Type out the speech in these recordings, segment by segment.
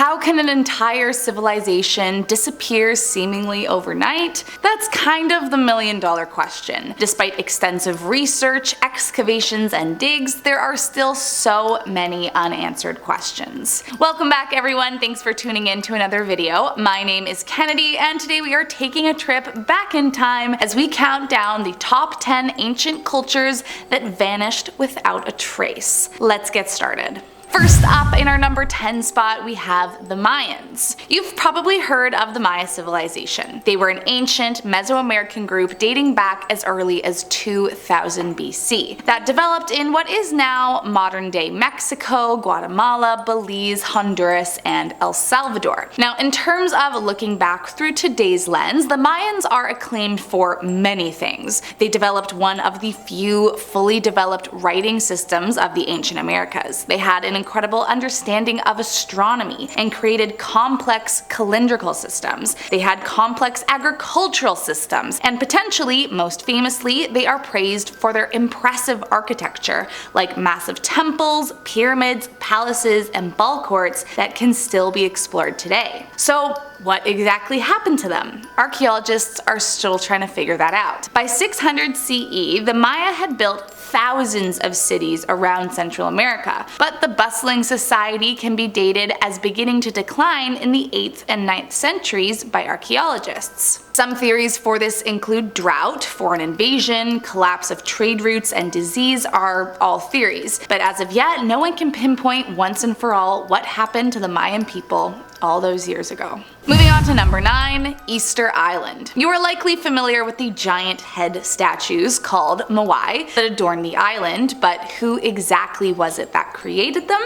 How can an entire civilization disappear seemingly overnight? That's kind of the million-dollar question. Despite extensive research, excavations, and digs, there are still so many unanswered questions. Welcome back everyone, thanks for tuning in to another video. My name is Kennedy, and today we are taking a trip back in time as we count down the top 10 ancient cultures that vanished without a trace. Let's get started. First up, in our number 10 spot, we have the Mayans. You've probably heard of the Maya civilization. They were an ancient Mesoamerican group dating back as early as 2000 BC that developed in what is now modern-day Mexico, Guatemala, Belize, Honduras, and El Salvador. Now, in terms of looking back through today's lens, the Mayans are acclaimed for many things. They developed one of the few fully developed writing systems of the ancient Americas. They had an incredible understanding of astronomy and created complex calendrical systems. They had complex agricultural systems, and potentially, most famously, they are praised for their impressive architecture, like massive temples, pyramids, palaces, and ball courts that can still be explored today. So, what exactly happened to them? Archaeologists are still trying to figure that out. By 600 CE, the Maya had built thousands of cities around Central America, but the bustling society can be dated as beginning to decline in the 8th and 9th centuries by archaeologists. Some theories for this include drought, foreign invasion, collapse of trade routes, and disease are all theories, but as of yet, no one can pinpoint once and for all what happened to the Mayan people all those years ago. Moving on to number 9, Easter Island. You are likely familiar with the giant head statues called moai that adorn the island, but who exactly was it that created them?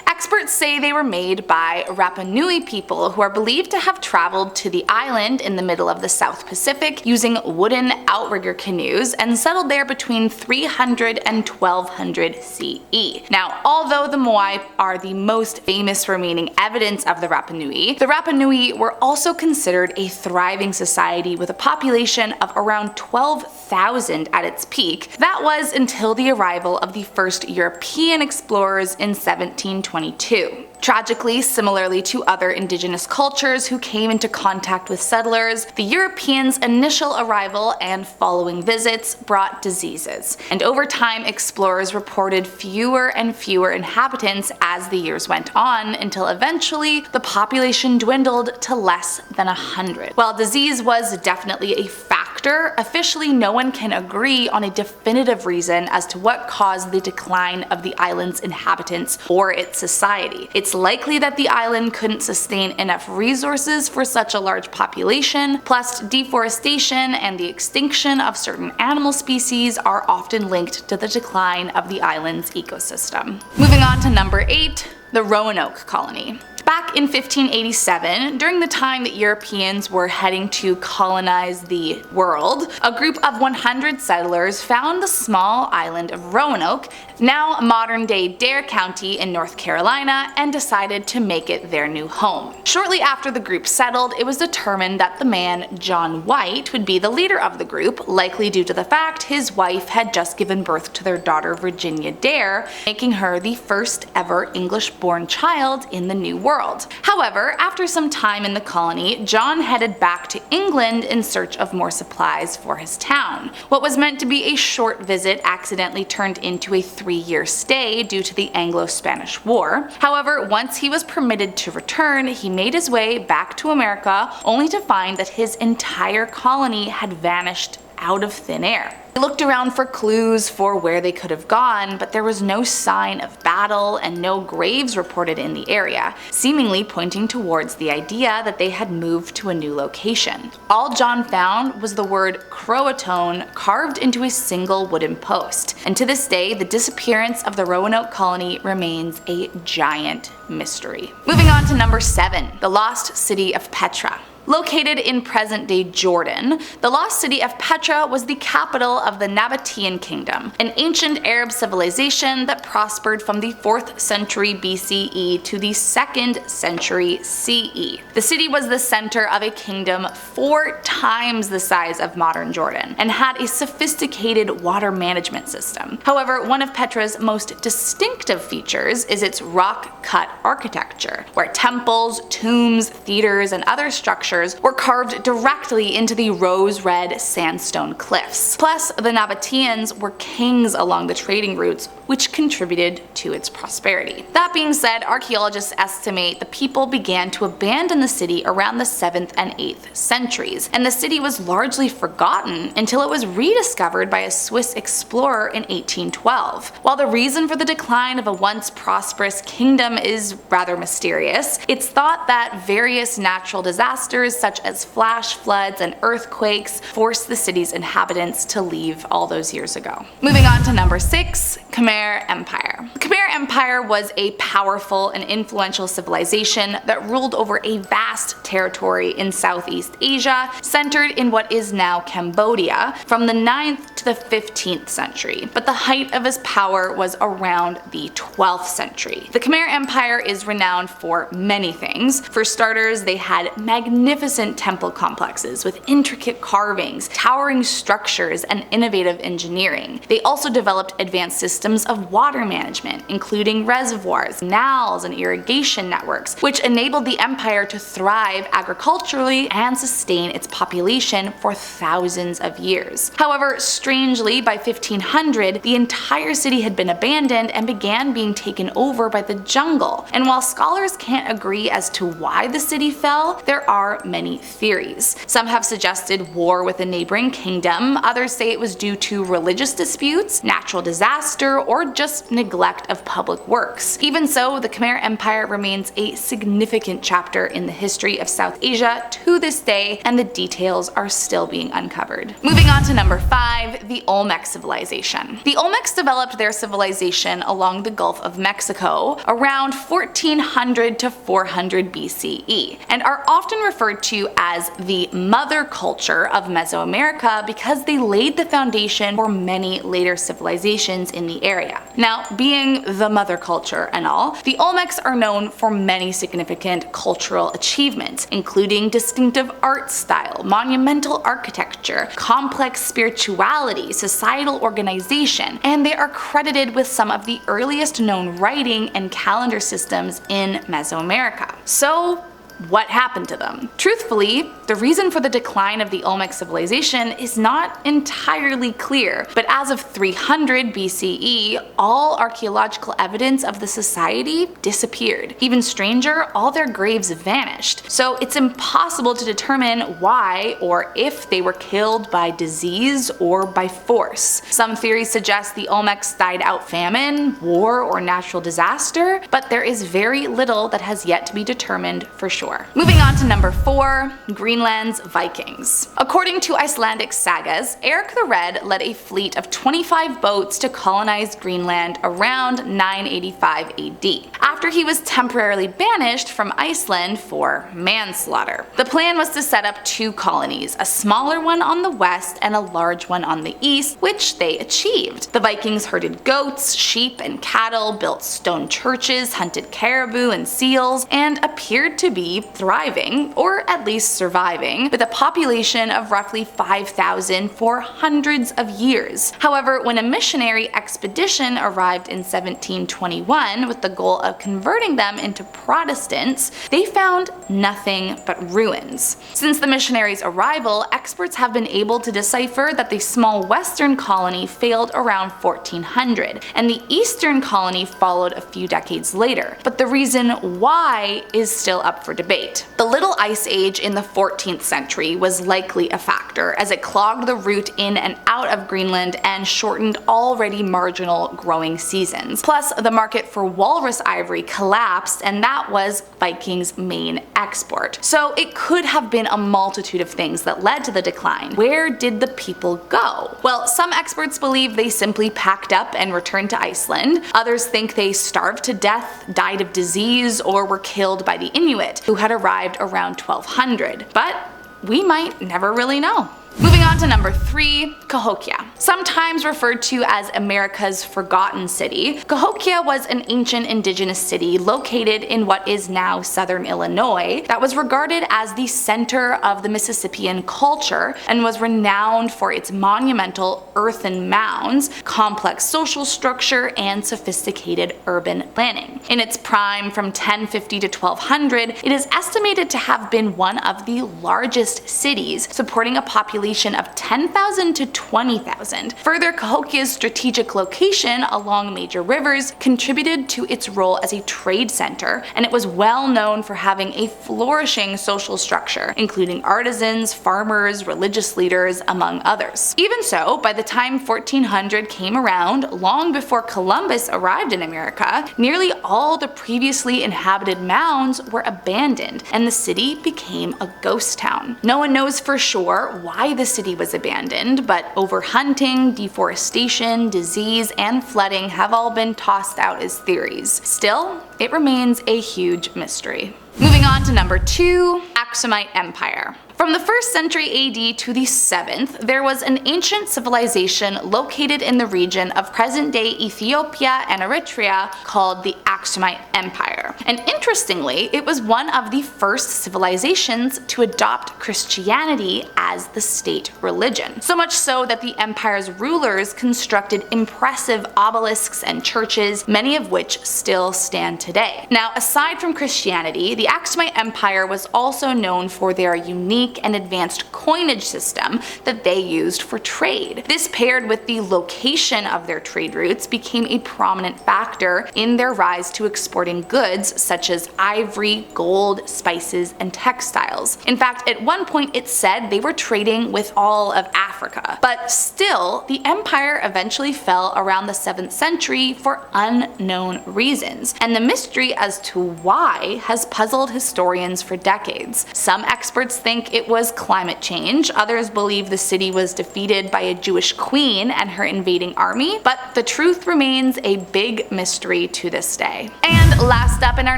Experts say they were made by Rapa Nui people who are believed to have traveled to the island in the middle of the South Pacific using wooden outrigger canoes and settled there between 300 and 1200 CE. Now, although the moai are the most famous remaining evidence of the Rapa Nui were also considered a thriving society with a population of around 12,000 at its peak. That was until the arrival of the first European explorers in 1722. Tragically, similarly to other indigenous cultures who came into contact with settlers, the Europeans' initial arrival and following visits brought diseases, and over time explorers reported fewer and fewer inhabitants as the years went on, until eventually the population dwindled to less than 100. While disease was definitely a factor, officially no one can agree on a definitive reason as to what caused the decline of the island's inhabitants or its society. It's likely that the island couldn't sustain enough resources for such a large population, plus deforestation and the extinction of certain animal species are often linked to the decline of the island's ecosystem. Moving on to number 8, the Roanoke Colony. Back in 1587, during the time that Europeans were heading to colonize the world, a group of 100 settlers found the small island of Roanoke, now modern-day Dare County in North Carolina, and decided to make it their new home. Shortly after the group settled, it was determined that the man John White would be the leader of the group, likely due to the fact his wife had just given birth to their daughter Virginia Dare, making her the first ever English-born child in the New World. However, after some time in the colony, John headed back to England in search of more supplies for his town. What was meant to be a short visit accidentally turned into a 3-year stay due to the Anglo-Spanish War. However, once he was permitted to return, he made his way back to America, only to find that his entire colony had vanished out of thin air. They looked around for clues for where they could have gone, but there was no sign of battle and no graves reported in the area, seemingly pointing towards the idea that they had moved to a new location. All John found was the word Croatoan carved into a single wooden post, and to this day the disappearance of the Roanoke colony remains a giant mystery. Moving on to number 7, the lost city of Petra. Located in present-day Jordan, the lost city of Petra was the capital of the Nabatean Kingdom, an ancient Arab civilization that prospered from the 4th century BCE to the 2nd century CE. The city was the center of a kingdom 4 times the size of modern Jordan, and had a sophisticated water management system. However, one of Petra's most distinctive features is its rock-cut architecture, where temples, tombs, theaters, and other structures were carved directly into the rose-red sandstone cliffs. Plus, the Nabateans were kings along the trading routes, which contributed to its prosperity. That being said, archaeologists estimate the people began to abandon the city around the 7th and 8th centuries, and the city was largely forgotten until it was rediscovered by a Swiss explorer in 1812. While the reason for the decline of a once prosperous kingdom is rather mysterious, it's thought that various natural disasters such as flash floods and earthquakes forced the city's inhabitants to leave all those years ago. Moving on to number 6, Khmer Empire. The Khmer Empire was a powerful and influential civilization that ruled over a vast territory in Southeast Asia, centered in what is now Cambodia, from the 9th to the 15th century, but the height of its power was around the 12th century. The Khmer Empire is renowned for many things. For starters, they had magnificent temple complexes with intricate carvings, towering structures, and innovative engineering. They also developed advanced systems of water management, including reservoirs, canals, and irrigation networks, which enabled the empire to thrive agriculturally and sustain its population for thousands of years. However, strangely, by 1500, the entire city had been abandoned and began being taken over by the jungle. And while scholars can't agree as to why the city fell, there are many theories. Some have suggested war with a neighboring kingdom, others say it was due to religious disputes, natural disaster, or just neglect of public works. Even so, the Khmer Empire remains a significant chapter in the history of South Asia to this day, and the details are still being uncovered. Moving on to number 5, the Olmec Civilization. The Olmecs developed their civilization along the Gulf of Mexico around 1400 to 400 BCE, and are often referred to as the mother culture of Mesoamerica because they laid the foundation for many later civilizations in the area. Now, being the mother culture and all, the Olmecs are known for many significant cultural achievements, including distinctive art style, monumental architecture, complex spirituality, societal organization, and they are credited with some of the earliest known writing and calendar systems in Mesoamerica. So, what happened to them? Truthfully, the reason for the decline of the Olmec civilization is not entirely clear, but as of 300 BCE, all archaeological evidence of the society disappeared. Even stranger, all their graves vanished. So it's impossible to determine why or if they were killed by disease or by force. Some theories suggest the Olmecs died out famine, war, or natural disaster, but there is very little that has yet to be determined for sure. Moving on to number 4, Greenland's Vikings. According to Icelandic sagas, Eric the Red led a fleet of 25 boats to colonize Greenland around 985 AD, after he was temporarily banished from Iceland for manslaughter. The plan was to set up 2 colonies, a smaller one on the west and a large one on the east, which they achieved. The Vikings herded goats, sheep, and cattle, built stone churches, hunted caribou and seals, and appeared to be thriving, or at least surviving, with a population of roughly 5,000 for hundreds of years. However, when a missionary expedition arrived in 1721 with the goal of converting them into Protestants, they found nothing but ruins. Since the missionaries' arrival, experts have been able to decipher that the small western colony failed around 1400, and the eastern colony followed a few decades later, but the reason why is still up for debate. The Little Ice Age in the 14th century was likely a factor, as it clogged the route in and out of Greenland and shortened already marginal growing seasons. Plus, the market for walrus ivory collapsed, and that was Vikings' main export. So it could have been a multitude of things that led to the decline. Where did the people go? Well, some experts believe they simply packed up and returned to Iceland. Others think they starved to death, died of disease, or were killed by the Inuit, who had arrived around 1200, but we might never really know. Moving on to number 3, Cahokia. Sometimes referred to as America's Forgotten City, Cahokia was an ancient indigenous city located in what is now southern Illinois that was regarded as the center of the Mississippian culture and was renowned for its monumental earthen mounds, complex social structure, and sophisticated urban planning. In its prime from 1050 to 1200, it is estimated to have been one of the largest cities, supporting a population of 10,000 to 20,000. Further, Cahokia's strategic location along major rivers contributed to its role as a trade center, and it was well known for having a flourishing social structure, including artisans, farmers, religious leaders, among others. Even so, by the time 1400 came around, long before Columbus arrived in America, nearly all the previously inhabited mounds were abandoned, and the city became a ghost town. No one knows for sure why the city was abandoned, but overhunting, deforestation, disease, and flooding have all been tossed out as theories. Still, it remains a huge mystery. Moving on to number 2, Aksumite Empire. From the 1st century AD to the 7th, there was an ancient civilization located in the region of present-day Ethiopia and Eritrea called the Aksumite Empire. And interestingly, it was one of the first civilizations to adopt Christianity as the state religion. So much so that the empire's rulers constructed impressive obelisks and churches, many of which still stand today. Now, aside from Christianity, the Aksumite Empire was also known for their unique and advanced coinage system that they used for trade. This, paired with the location of their trade routes, became a prominent factor in their rise to exporting goods such as ivory, gold, spices, and textiles. In fact, at one point it said they were trading with all of Africa. But still, the empire eventually fell around the 7th century for unknown reasons, and the mystery as to why has puzzled historians for decades. Some experts think it was climate change, others believe the city was defeated by a Jewish queen and her invading army, but the truth remains a big mystery to this day. And last up in our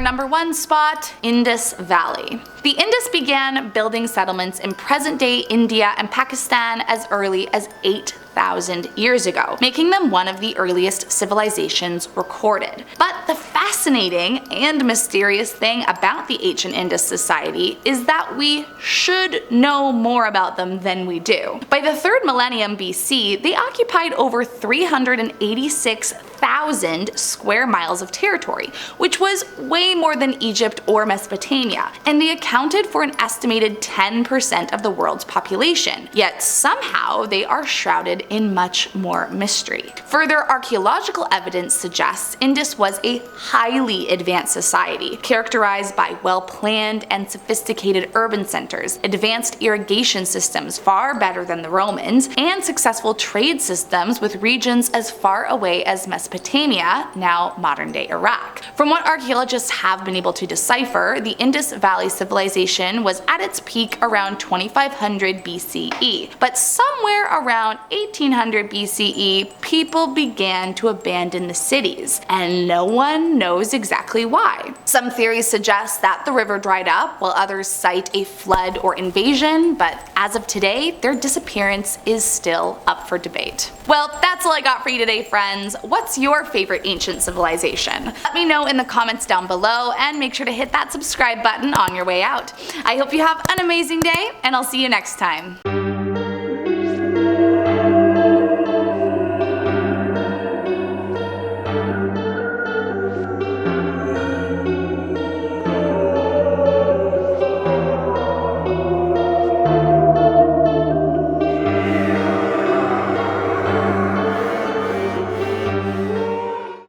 number 1 spot, Indus Valley. The Indus began building settlements in present-day India and Pakistan as early as 8,000 years ago, making them one of the earliest civilizations recorded. But the fascinating and mysterious thing about the ancient Indus society is that we should know more about them than we do. By the 3rd millennium BC, they occupied over 386,000 square miles of territory, which was way more than Egypt or Mesopotamia, and they accounted for an estimated 10% of the world's population, yet somehow they are shrouded in much more mystery. Further archaeological evidence suggests Indus was a highly advanced society, characterized by well-planned and sophisticated urban centers, advanced irrigation systems far better than the Romans, and successful trade systems with regions as far away as Mesopotamia, now modern-day Iraq. From what archaeologists have been able to decipher, the Indus Valley Civilization was at its peak around 2500 BCE, but somewhere around 1800 BCE, people began to abandon the cities, and no one knows exactly why. Some theories suggest that the river dried up, while others cite a flood or invasion, but as of today, their disappearance is still up for debate. Well, that's all I got for you today, friends. What's your favorite ancient civilization? Let me know in the comments down below, and make sure to hit that subscribe button on your way out. I hope you have an amazing day, and I'll see you next time.